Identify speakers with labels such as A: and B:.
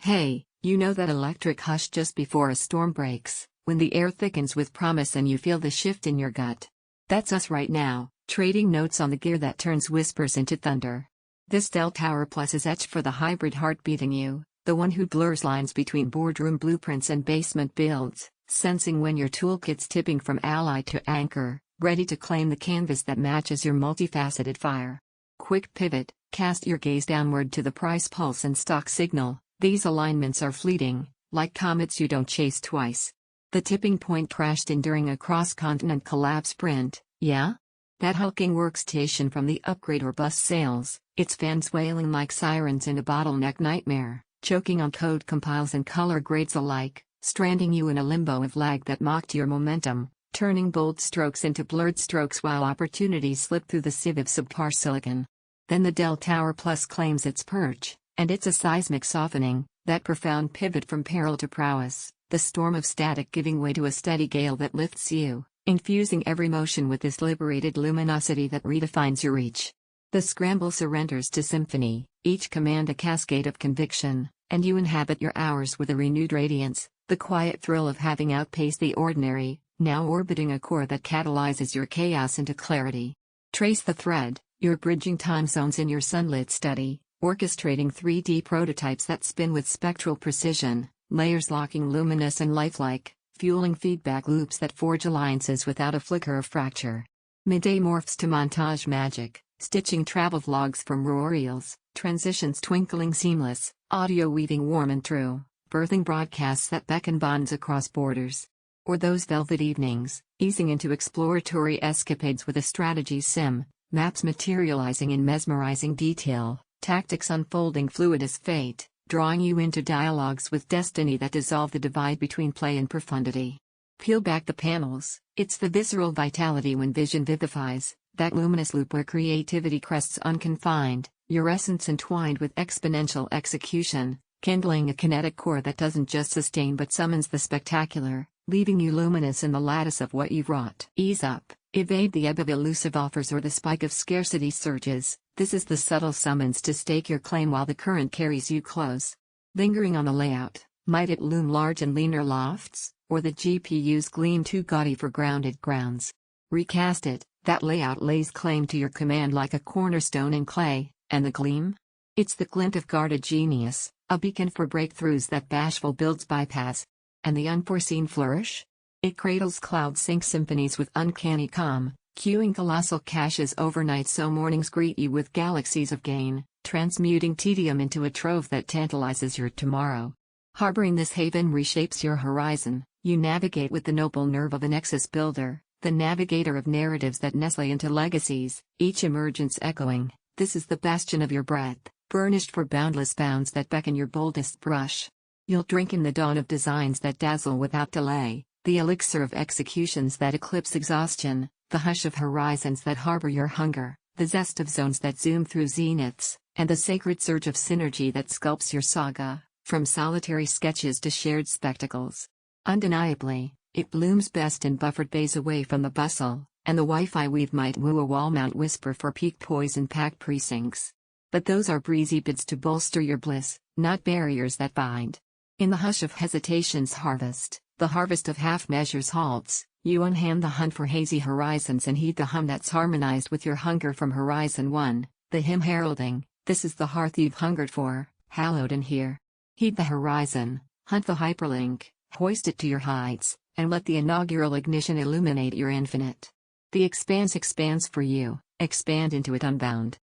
A: Hey, you know that electric hush just before a storm breaks, when the air thickens with promise and you feel the shift in your gut? That's us right now, trading notes on the gear that turns whispers into thunder. This Dell Tower Plus is etched for the hybrid heartbeat in you, the one who blurs lines between boardroom blueprints and basement builds, sensing when your toolkit's tipping from ally to anchor, ready to claim the canvas that matches your multifaceted fire. Quick pivot, cast your gaze downward to the price pulse and stock signal. These alignments are fleeting, like comets you don't chase twice. The tipping point crashed in during a cross-continent collab sprint, yeah? That hulking workstation from the upgrade or bust sales, its fans wailing like sirens in a bottleneck nightmare, choking on code compiles and color grades alike, stranding you in a limbo of lag that mocked your momentum, turning bold strokes into blurred strokes while opportunities slip through the sieve of subpar silicon. Then the Dell Tower Plus claims its perch. And it's a seismic softening, that profound pivot from peril to prowess, the storm of static giving way to a steady gale that lifts you, infusing every motion with this liberated luminosity that redefines your reach. The scramble surrenders to symphony, each command a cascade of conviction, and you inhabit your hours with a renewed radiance, the quiet thrill of having outpaced the ordinary, now orbiting a core that catalyzes your chaos into clarity. Trace the thread, you're bridging time zones in your sunlit study, orchestrating 3D prototypes that spin with spectral precision, layers locking luminous and lifelike, fueling feedback loops that forge alliances without a flicker of fracture. Midday morphs to montage magic, stitching travel vlogs from reorients, transitions twinkling seamless, audio weaving warm and true, birthing broadcasts that beckon bonds across borders. Or those velvet evenings, easing into exploratory escapades with a strategy sim, maps materializing in mesmerizing detail. Tactics unfolding fluid as fate, drawing you into dialogues with destiny that dissolve the divide between play and profundity. Peel back the panels, it's the visceral vitality when vision vivifies, that luminous loop where creativity crests unconfined, your essence entwined with exponential execution, kindling a kinetic core that doesn't just sustain but summons the spectacular, leaving you luminous in the lattice of what you've wrought. Ease up, evade the ebb of elusive offers or the spike of scarcity surges. This is the subtle summons to stake your claim while the current carries you close. Lingering on the layout, might it loom large in leaner lofts, or the GPUs gleam too gaudy for grounded grounds? Recast it, that layout lays claim to your command like a cornerstone in clay, and the gleam? It's the glint of guarded genius, a beacon for breakthroughs that bashful builds bypass. And the unforeseen flourish? It cradles cloud sync symphonies with uncanny calm, queuing colossal caches overnight so mornings greet you with galaxies of gain, transmuting tedium into a trove that tantalizes your tomorrow. Harboring this haven reshapes your horizon, you navigate with the noble nerve of a nexus builder, the navigator of narratives that nestle into legacies, each emergence echoing, this is the bastion of your breadth, burnished for boundless bounds that beckon your boldest brush. You'll drink in the dawn of designs that dazzle without delay, the elixir of executions that eclipse exhaustion, the hush of horizons that harbor your hunger, the zest of zones that zoom through zeniths, and the sacred surge of synergy that sculpts your saga, from solitary sketches to shared spectacles. Undeniably, it blooms best in buffered bays away from the bustle, and the Wi-Fi weave might woo a wall-mount whisper for peak poise in packed precincts. But those are breezy bids to bolster your bliss, not barriers that bind. In the hush of hesitation's harvest, the harvest of half measures halts, you unhand the hunt for hazy horizons and heed the hum that's harmonized with your hunger from Horizon 1, the hymn heralding, this is the hearth you've hungered for, hallowed in here. Heed the horizon, hunt the hyperlink, hoist it to your heights, and let the inaugural ignition illuminate your infinite. The expanse expands for you, expand into it unbound.